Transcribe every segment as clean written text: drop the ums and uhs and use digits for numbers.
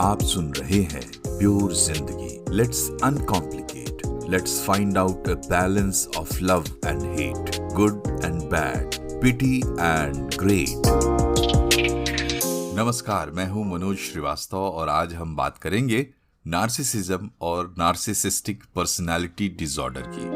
आप सुन रहे हैं प्योर जिंदगी। Let's uncomplicate, let's find out a balance of love and hate, good and bad, pity and great. नमस्कार, मैं हूं मनोज श्रीवास्तव और आज हम बात करेंगे नार्सिसिज्म और नार्सिसिस्टिक पर्सनालिटी डिसऑर्डर की।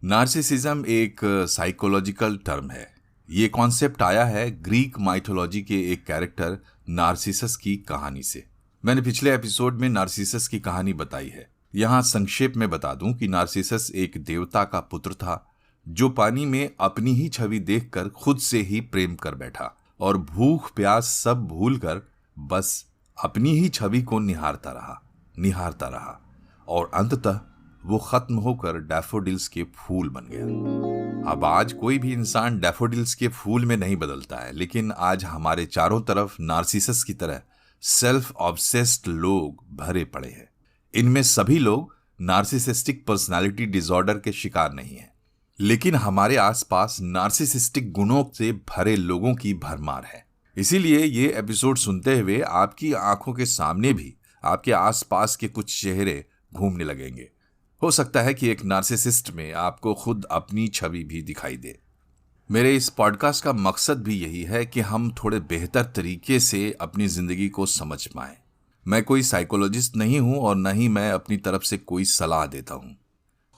नार्सिसिज्म एक साइकोलॉजिकल टर्म है। ये कॉन्सेप्ट आया है ग्रीक माइथोलॉजी के एक कैरेक्टर नार्सिसस की कहानी से। मैंने पिछले एपिसोड में नार्सिसस की कहानी बताई है। यहाँ संक्षेप में बता दूं कि नार्सिसस एक देवता का पुत्र था जो पानी में अपनी ही छवि देखकर खुद से ही प्रेम कर बैठा और भूख प्यास सब भूलकर बस अपनी ही छवि को निहारता रहा और अंततः वो खत्म होकर डैफोडिल्स के फूल बन गया। अब आज कोई भी इंसान डैफोडिल्स के फूल में नहीं बदलता है, लेकिन आज हमारे चारों तरफ नार्सिसस की तरह सेल्फ ऑब्सेस्ड लोग भरे पड़े हैं। इनमें सभी लोग नार्सिसिस्टिक पर्सनालिटी डिसऑर्डर के शिकार नहीं हैं, लेकिन हमारे आसपास नार्सिसिस्टिक गुणों से भरे लोगों की भरमार है। इसीलिए ये एपिसोड सुनते हुए आपकी आंखों के सामने भी आपके आसपास के कुछ चेहरे घूमने लगेंगे। हो सकता है कि एक नार्सिसिस्ट में आपको खुद अपनी छवि भी दिखाई दे। मेरे इस पॉडकास्ट का मकसद भी यही है कि हम थोड़े बेहतर तरीके से अपनी जिंदगी को समझ पाएं। मैं कोई साइकोलॉजिस्ट नहीं हूं और न ही मैं अपनी तरफ से कोई सलाह देता हूं।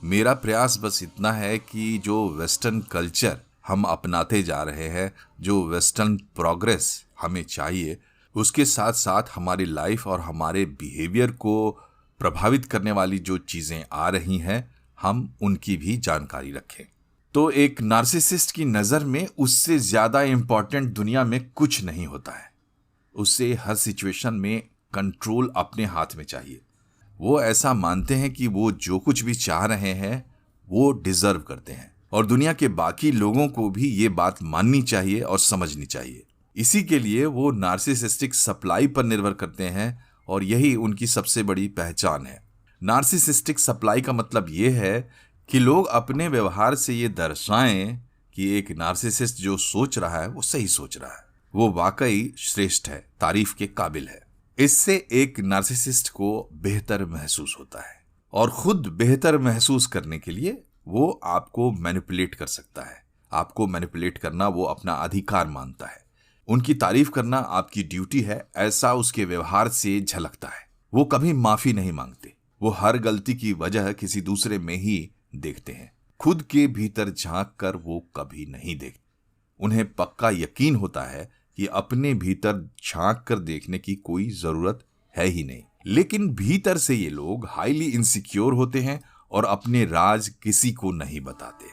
मेरा प्रयास बस इतना है कि जो वेस्टर्न कल्चर हम अपनाते जा रहे हैं, जो वेस्टर्न प्रोग्रेस हमें चाहिए, उसके साथ साथ हमारी लाइफ और हमारे बिहेवियर को प्रभावित करने वाली जो चीजें आ रही हैं, हम उनकी भी जानकारी रखें। तो एक नार्सिसिस्ट की नजर में उससे ज्यादा इंपॉर्टेंट दुनिया में कुछ नहीं होता है। उससे हर सिचुएशन में कंट्रोल अपने हाथ में चाहिए। वो ऐसा मानते हैं कि वो जो कुछ भी चाह रहे हैं वो डिजर्व करते हैं और दुनिया के बाकी लोगों को भी ये बात माननी चाहिए और समझनी चाहिए। इसी के लिए वो नार्सिसिस्टिक सप्लाई पर निर्भर करते हैं और यही उनकी सबसे बड़ी पहचान है। नार्सिसिस्टिक सप्लाई का मतलब यह है कि लोग अपने व्यवहार से ये दर्शाएं कि एक नार्सिसिस्ट जो सोच रहा है वो सही सोच रहा है, वो वाकई श्रेष्ठ है, तारीफ के काबिल है। इससे एक नार्सिसिस्ट को बेहतर महसूस होता है और खुद बेहतर महसूस करने के लिए वो आपको मैनिपुलेट कर सकता है। आपको मैनिपुलेट करना वो अपना अधिकार मानता है। उनकी तारीफ करना आपकी ड्यूटी है, ऐसा उसके व्यवहार से झलकता है। वो कभी माफी नहीं मांगते। वो हर गलती की वजह किसी दूसरे में ही देखते हैं। खुद के भीतर झांक कर वो कभी नहीं देखते। उन्हें पक्का यकीन होता है कि अपने भीतर झांक कर देखने की कोई जरूरत है ही नहीं। लेकिन भीतर से ये लोग हाईली इनसिक्योर होते हैं और अपने राज किसी को नहीं बताते।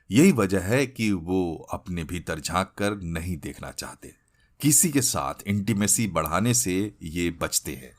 यही वजह है कि वो अपने भीतर झांक कर नहीं देखना चाहते। किसी के साथ इंटीमेसी बढ़ाने से ये बचते हैं।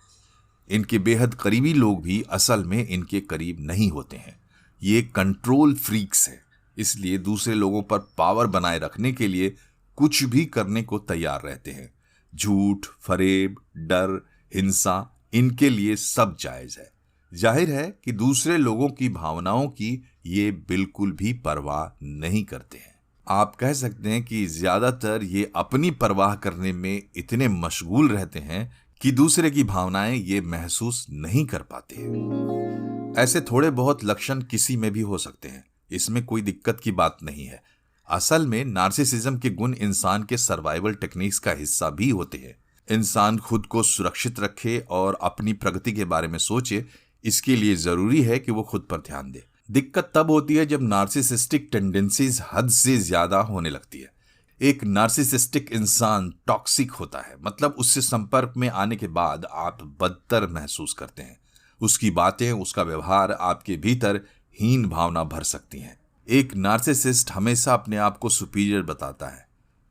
इनके बेहद करीबी लोग भी असल में इनके करीब नहीं होते हैं। ये कंट्रोल फ्रीक्स हैं, इसलिए दूसरे लोगों पर पावर बनाए रखने के लिए कुछ भी करने को तैयार रहते हैं। झूठ, फरेब, डर, हिंसा, इनके लिए सब जायज है। जाहिर है कि दूसरे लोगों की भावनाओं की ये बिल्कुल भी परवाह नहीं करते हैं। आप कह सकते हैं कि ज्यादातर ये अपनी परवाह करने में इतने मशगूल रहते हैं कि दूसरे की भावनाएं ये महसूस नहीं कर पाते। ऐसे थोड़े बहुत लक्षण किसी में भी हो सकते हैं, इसमें कोई दिक्कत की बात नहीं है। असल में नार्सिसिज्म के गुण इंसान के सर्वाइवल टेक्निक्स का हिस्सा भी होते हैं। इंसान खुद को सुरक्षित रखे और अपनी प्रगति के बारे में सोचे, इसके लिए जरूरी है कि वो खुद पर ध्यान दे। दिक्कत तब होती है जब नार्सिसिस्टिक टेंडेंसीज हद से ज्यादा होने लगती है। एक नार्सिसिस्टिक इंसान टॉक्सिक होता है, मतलब उससे संपर्क में आने के बाद आप बदतर महसूस करते हैं। उसकी बातें, उसका व्यवहार आपके भीतर हीन भावना भर सकती हैं। एक नार्सिसिस्ट हमेशा अपने आप को सुपीरियर बताता है,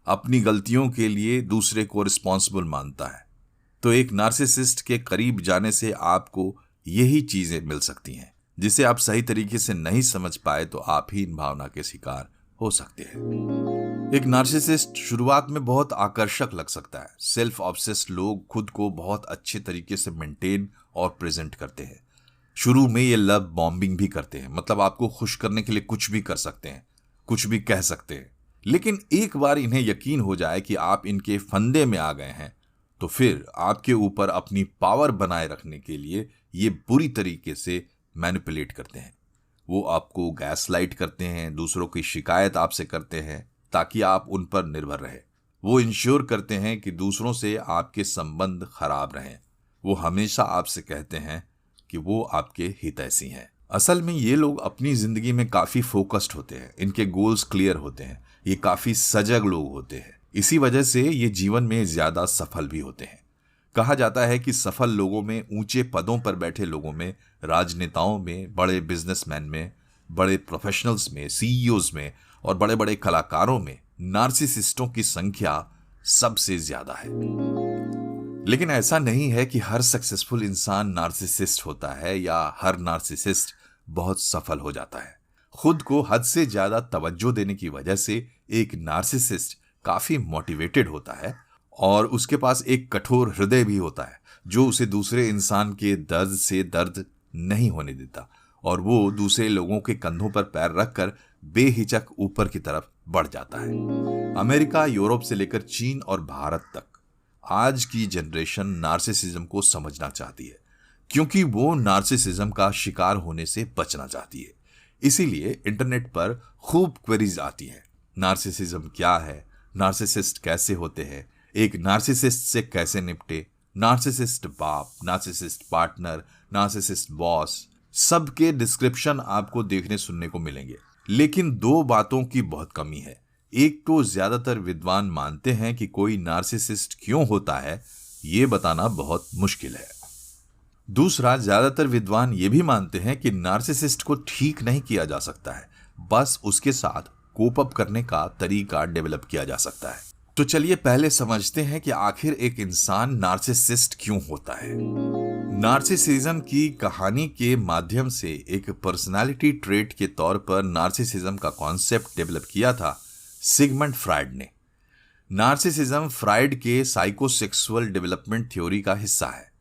अपनी गलतियों के लिए दूसरे को रिस्पॉन्सिबल मानता है। तो एक नार्सिसिस्ट के करीब जाने से आपको यही चीजें मिल सकती हैं जिसे आप सही तरीके से नहीं समझ पाए तो आप ही इन भावना के शिकार हो सकते हैं। एक नार्सिसिस्ट शुरुआत में बहुत आकर्षक लग सकता है। सेल्फ ऑब्सेस्ड लोग खुद को बहुत अच्छे तरीके से मेंटेन और प्रेजेंट करते हैं। शुरू में ये लव बॉम्बिंग भी करते हैं, मतलब आपको खुश करने के लिए कुछ भी कर सकते हैं, कुछ भी कह सकते हैं। लेकिन एक बार इन्हें यकीन हो जाए कि आप इनके फंदे में आ गए हैं, तो फिर आपके ऊपर अपनी पावर बनाए रखने के लिए ये बुरी तरीके से मैनिपुलेट करते हैं। वो आपको गैसलाइट करते हैं, दूसरों की शिकायत आपसे करते हैं ताकि आप उन पर निर्भर रहे। वो इंश्योर करते हैं कि दूसरों से आपके संबंध खराब रहें। वो हमेशा आपसे कहते हैं कि वो आपके हितैषी हैं। असल में ये लोग अपनी जिंदगी में काफी फोकस्ड होते हैं, इनके गोल्स क्लियर होते हैं, ये काफी सजग लोग होते हैं। इसी वजह से ये जीवन में ज्यादा सफल भी होते हैं। कहा जाता है कि सफल लोगों में, ऊंचे पदों पर बैठे लोगों में, राजनेताओं में, बड़े बिजनेसमैन में, बड़े प्रोफेशनल्स में, सीईओज में और बड़े बड़े कलाकारों में नार्सिसिस्टों की संख्या सबसे ज्यादा है। लेकिन ऐसा नहीं है कि हर सक्सेसफुल इंसान नार्सिसिस्ट होता है या हर नार्सिसिस्ट बहुत सफल हो जाता है। खुद को हद से ज्यादा तवज्जो देने की वजह से एक नार्सिसिस्ट काफी मोटिवेटेड होता है और उसके पास एक कठोर हृदय भी होता है जो उसे दूसरे इंसान के दर्द से दर्द नहीं होने देता, और वो दूसरे लोगों के कंधों पर पैर रखकर बेहिचक ऊपर की तरफ बढ़ जाता है। अमेरिका, यूरोप से लेकर चीन और भारत तक आज की जनरेशन नार्सिसिज्म को समझना चाहती है, क्योंकि वो नार्सिसिज्म का शिकार होने से बचना चाहती है। इसीलिए इंटरनेट पर खूब क्वेरीज आती हैं। नार्सिसिज्म क्या है? नार्सिसिस्ट कैसे होते हैं? एक नार्सिसिस्ट से कैसे निपटे? नार्सिसिस्ट बाप, नार्सिसिस्ट पार्टनर, नार्सिसिस्ट बॉस, सबके डिस्क्रिप्शन आपको देखने सुनने को मिलेंगे। लेकिन दो बातों की बहुत कमी है। एक तो ज्यादातर विद्वान मानते हैं कि कोई नार्सिसिस्ट क्यों होता है ये बताना बहुत मुश्किल है। दूसरा, ज्यादातर विद्वान ये भी मानते हैं कि नार्सिसिस्ट को ठीक नहीं किया जा सकता है, बस उसके साथ कोप अप करने का तरीका डेवलप किया जा सकता है। तो चलिए पहले समझते हैं कि आखिर एक इंसान नार्सिसिस्ट क्यों होता है। नार्सिसिज्म की कहानी के माध्यम से एक पर्सनालिटी ट्रेट के तौर पर नार्सिसिज्म का कॉन्सेप्ट डेवलप किया था सिगमंड फ्रायड ने। नार्सिसिज्म फ्रायड के साइकोसेक्सुअल डेवलपमेंट थ्योरी का हिस्सा है।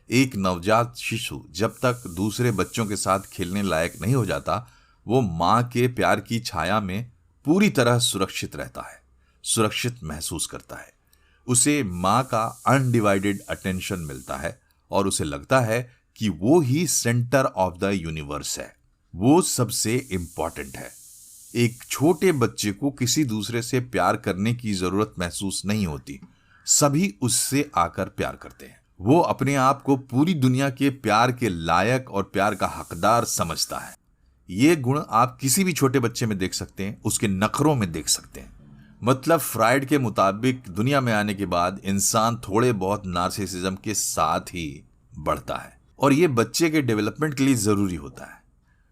एक नवजात शिशु जब तक दूसरे बच्चों के साथ खेलने लायक नहीं हो जाता, वो मां के प्यार की छाया में पूरी तरह सुरक्षित रहता है, सुरक्षित महसूस करता है। उसे मां का अनडिवाइडेड अटेंशन मिलता है और उसे लगता है कि वो ही सेंटर ऑफ द यूनिवर्स है, वो सबसे इंपॉर्टेंट है। एक छोटे बच्चे को किसी दूसरे से प्यार करने की जरूरत महसूस नहीं होती, सभी उससे आकर प्यार करते हैं। वो अपने आप को पूरी दुनिया के प्यार के लायक और प्यार का हकदार समझता है। ये गुण आप किसी भी छोटे बच्चे में देख सकते हैं, उसके नखरों में देख सकते हैं। मतलब फ्रायड के मुताबिक दुनिया में आने के बाद इंसान थोड़े बहुत नार्सिसिज्म के साथ ही बढ़ता है और ये बच्चे के डेवलपमेंट के लिए जरूरी होता है।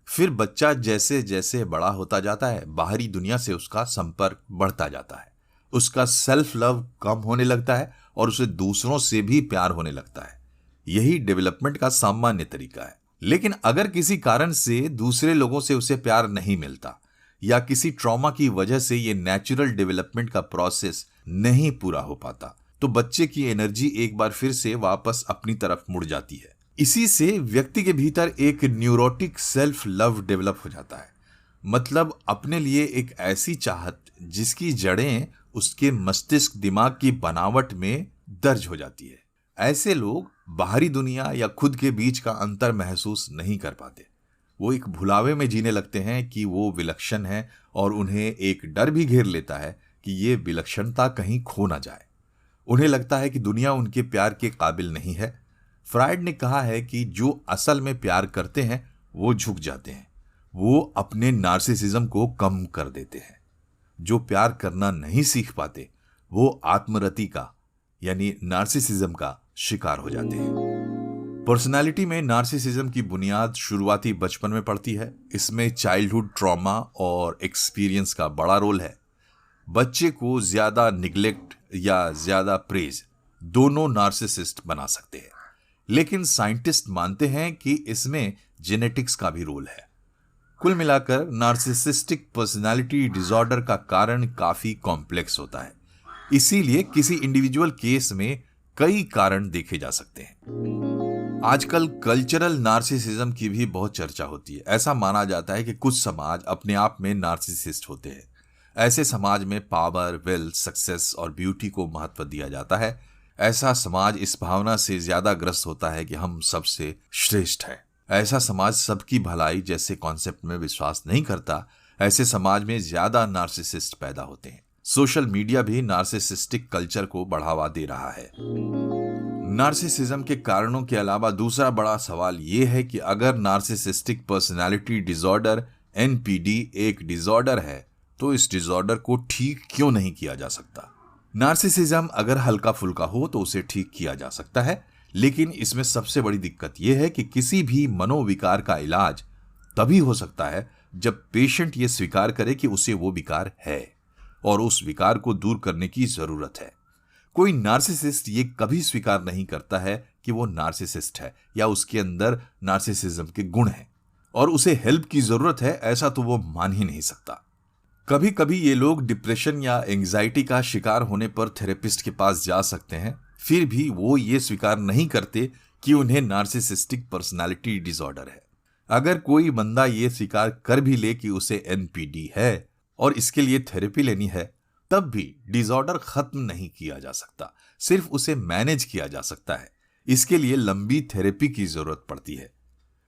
फिर बच्चा जैसे जैसे बड़ा होता जाता है, बाहरी दुनिया से उसका संपर्क बढ़ता जाता है, उसका सेल्फ लव कम होने लगता है और उसे दूसरों से भी प्यार होने लगता है। यही डेवलपमेंट का सामान्य तरीका है। लेकिन अगर किसी कारण से दूसरे लोगों से उसे प्यार नहीं मिलता या किसी ट्रॉमा की वजह से ये नेचुरल डेवलपमेंट का प्रोसेस नहीं पूरा हो पाता, तो बच्चे की एनर्जी एक बार फिर से वापस अपनी तरफ मुड़ जाती है। इसी से व्यक्ति के भीतर एक न्यूरोटिक सेल्फ लव डेवलप हो जाता है। मतलब अपने लिए एक ऐसी चाहत जिसकी जड़ें उसके मस्तिष्क दिमाग की बनावट में दर्ज हो जाती है। ऐसे लोग बाहरी दुनिया या खुद के बीच का अंतर महसूस नहीं कर पाते। वो एक भुलावे में जीने लगते हैं कि वो विलक्षण है और उन्हें एक डर भी घेर लेता है कि ये विलक्षणता कहीं खो ना जाए। उन्हें लगता है कि दुनिया उनके प्यार के काबिल नहीं है। फ्रायड ने कहा है कि जो असल में प्यार करते हैं वो झुक जाते हैं, वो अपने नार्सिसिज्म को कम कर देते हैं। जो प्यार करना नहीं सीख पाते वो आत्मरति का यानी नार्सिसिज्म का शिकार हो जाते हैं। पर्सनालिटी में नार्सिसिज्म की बुनियाद शुरुआती बचपन में पड़ती है। इसमें चाइल्डहुड ट्रॉमा और एक्सपीरियंस का बड़ा रोल है। बच्चे को ज्यादा निग्लेक्ट या ज्यादा प्रेज दोनों नार्सिसिस्ट बना सकते हैं। लेकिन साइंटिस्ट मानते हैं कि इसमें जेनेटिक्स का भी रोल है। कुल मिलाकर नार्सिसिस्टिक पर्सनालिटी डिसऑर्डर का कारण काफी कॉम्प्लेक्स होता है। इसीलिए किसी इंडिविजुअल केस में कई कारण देखे जा सकते हैं। आजकल कल्चरल नार्सिसिज्म की भी बहुत चर्चा होती है। ऐसा माना जाता है कि कुछ समाज अपने आप में नार्सिसिस्ट होते हैं। ऐसे समाज में पावर, वेल्थ, सक्सेस और ब्यूटी को महत्व दिया जाता है। ऐसा समाज इस भावना से ज्यादा ग्रस्त होता है कि हम सबसे श्रेष्ठ हैं। ऐसा समाज सबकी भलाई जैसे कॉन्सेप्ट में विश्वास नहीं करता। ऐसे समाज में ज्यादा नार्सिसिस्ट पैदा होते हैं। सोशल मीडिया भी नार्सिसिस्टिक कल्चर को बढ़ावा दे रहा है। नार्सिसिज्म के कारणों के अलावा दूसरा बड़ा सवाल यह है कि अगर नार्सिसिस्टिक पर्सनालिटी डिसऑर्डर NPD एक डिसऑर्डर है तो इस डिसऑर्डर को ठीक क्यों नहीं किया जा सकता। नार्सिसिज्म अगर हल्का फुल्का हो तो उसे ठीक किया जा सकता है, लेकिन इसमें सबसे बड़ी दिक्कत यह है कि किसी भी मनोविकार का इलाज तभी हो सकता है जब पेशेंट ये स्वीकार करे कि उसे वो विकार है और उस विकार को दूर करने की जरूरत है। कोई नार्सिसिस्ट ये कभी स्वीकार नहीं करता है कि वो नार्सिसिस्ट है या उसके अंदर नार्सिसिज्म के गुण हैं और उसे हेल्प की जरूरत है, ऐसा तो वो मान ही नहीं सकता। कभी कभी ये लोग डिप्रेशन या एंजाइटी का शिकार होने पर थेरेपिस्ट के पास जा सकते हैं, फिर भी वो ये स्वीकार नहीं करते कि उन्हें नार्सिसिस्टिक पर्सनालिटी डिसऑर्डर है। अगर कोई बंदा ये स्वीकार कर भी ले कि उसे NPD है और इसके लिए थेरेपी लेनी है, तब भी डिसऑर्डर खत्म नहीं किया जा सकता, सिर्फ उसे मैनेज किया जा सकता है। इसके लिए लंबी थेरेपी की जरूरत पड़ती है।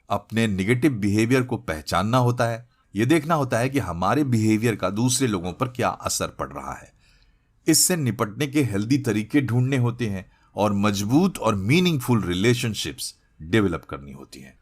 अपने निगेटिव बिहेवियर को पहचानना होता है। यह देखना होता है कि हमारे बिहेवियर का दूसरे लोगों पर क्या असर पड़ रहा है। इससे निपटने के हेल्दी तरीके ढूंढने होते हैं और मजबूत और मीनिंगफुल रिलेशनशिप्स डेवलप करनी होती हैं।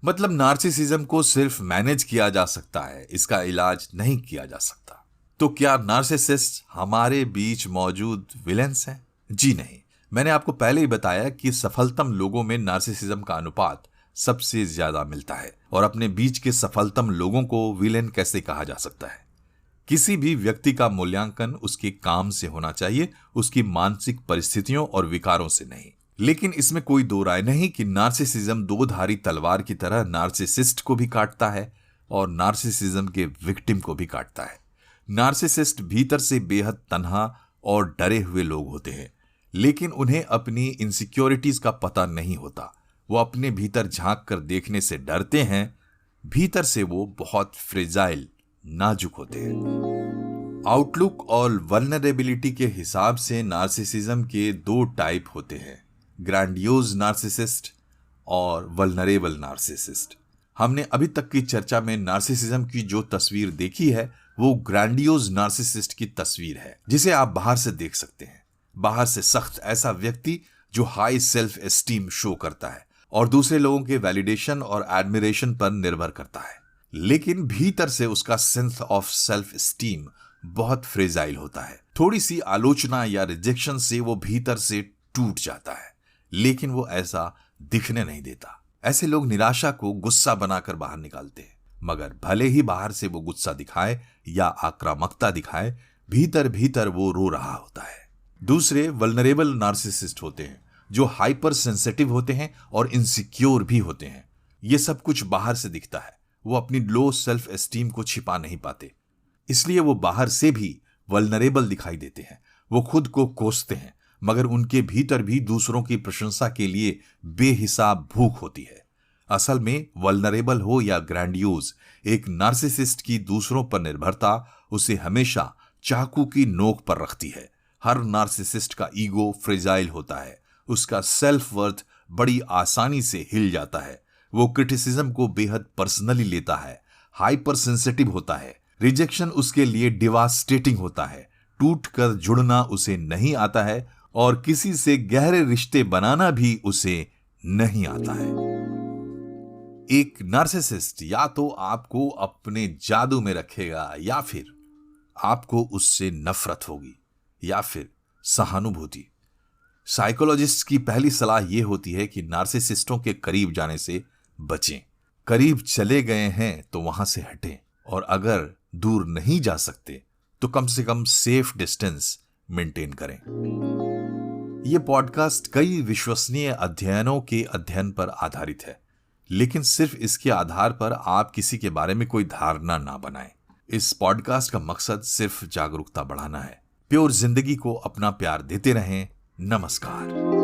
मतलब नार्सिसिज्म को सिर्फ मैनेज किया जा सकता है, इसका इलाज नहीं किया जा सकता। तो क्या नार्सिसिस्ट हमारे बीच मौजूद विलेंस हैं? जी नहीं। मैंने आपको पहले ही बताया कि सफलतम लोगों में नार्सिसिज्म का अनुपात सबसे ज्यादा मिलता है और अपने बीच के सफलतम लोगों को विलेन कैसे कहा जा सकता है। किसी भी व्यक्ति का मूल्यांकन उसके काम से होना चाहिए, उसकी मानसिक परिस्थितियों और विकारों से नहीं। लेकिन इसमें कोई दो राय नहीं कि नार्सिसिज्म दो धारी तलवार की तरह नार्सिसिस्ट को भी काटता है और नार्सिसिज्म के विक्टिम को भी काटता है। नार्सिसिस्ट भीतर से बेहद तन्हा और डरे हुए लोग होते हैं, लेकिन उन्हें अपनी इनसिक्योरिटीज का पता नहीं होता। वो अपने भीतर झांक कर देखने से डरते हैं। भीतर से वो बहुत फ्रेजाइल, नाजुक होते हैं। आउटलुक और वल्नरेबिलिटी के हिसाब से नार्सिसिज्म के दो टाइप होते हैं, ग्रैंडियोज नार्सिसिस्ट और वल्नरेबल नार्सिसिस्ट। हमने अभी तक की चर्चा में नार्सिसिज्म की जो तस्वीर देखी है वो ग्रैंडियोज नार्सिसिस्ट की तस्वीर है, जिसे आप बाहर से देख सकते हैं। बाहर से सख्त ऐसा व्यक्ति जो हाई सेल्फ एस्टीम शो करता है और दूसरे लोगों के वैलिडेशन और एडमिरेशन पर निर्भर करता है, लेकिन भीतर से उसका सेंस ऑफ सेल्फ एस्टीम बहुत फ्रेजाइल होता है। थोड़ी सी आलोचना या रिजेक्शन से वो भीतर से टूट जाता है, लेकिन वो ऐसा दिखने नहीं देता। ऐसे लोग निराशा को गुस्सा बनाकर बाहर निकालते हैं, मगर भले ही बाहर से वो गुस्सा दिखाए या आक्रामकता दिखाए, भीतर भीतर वो रो रहा होता है। दूसरे वल्नरेबल नार्सिसिस्ट होते हैं जो हाइपर सेंसिटिव होते हैं और इनसिक्योर भी होते हैं। ये सब कुछ बाहर से दिखता है। वो अपनी लो सेल्फ एस्टीम को छिपा नहीं पाते, इसलिए वो बाहर से भी वल्नरेबल दिखाई देते हैं। वो खुद को कोसते हैं, मगर उनके भीतर भी दूसरों की प्रशंसा के लिए बेहिसाब भूख होती है। असल में वल्नरेबल हो या ग्रैंडियोज, एक नार्सिसिस्ट की दूसरों पर निर्भरता उसे हमेशा चाकू की नोक पर रखती है। हर नार्सिसिस्ट का ईगो फ्रेजाइल होता है। उसका सेल्फ वर्थ बड़ी आसानी से हिल जाता है। वो क्रिटिसिज्म को बेहद पर्सनली लेता है, हाइपर सेंसिटिव होता है। रिजेक्शन उसके लिए डिवास्टेटिंग होता है। टूट कर जुड़ना उसे नहीं आता है और किसी से गहरे रिश्ते बनाना भी उसे नहीं आता है। एक नार्सिसिस्ट या तो आपको अपने जादू में रखेगा या फिर आपको उससे नफरत होगी या फिर सहानुभूति। साइकोलॉजिस्ट की पहली सलाह यह होती है कि नार्सिसिस्टों के करीब जाने से बचें। करीब चले गए हैं तो वहां से हटें, और अगर दूर नहीं जा सकते तो कम से कम सेफ डिस्टेंस मेंटेन करें। यह पॉडकास्ट कई विश्वसनीय अध्ययनों के अध्ययन पर आधारित है, लेकिन सिर्फ इसके आधार पर आप किसी के बारे में कोई धारणा ना बनाएं। इस पॉडकास्ट का मकसद सिर्फ जागरूकता बढ़ाना है। प्योर जिंदगी को अपना प्यार देते रहें। नमस्कार।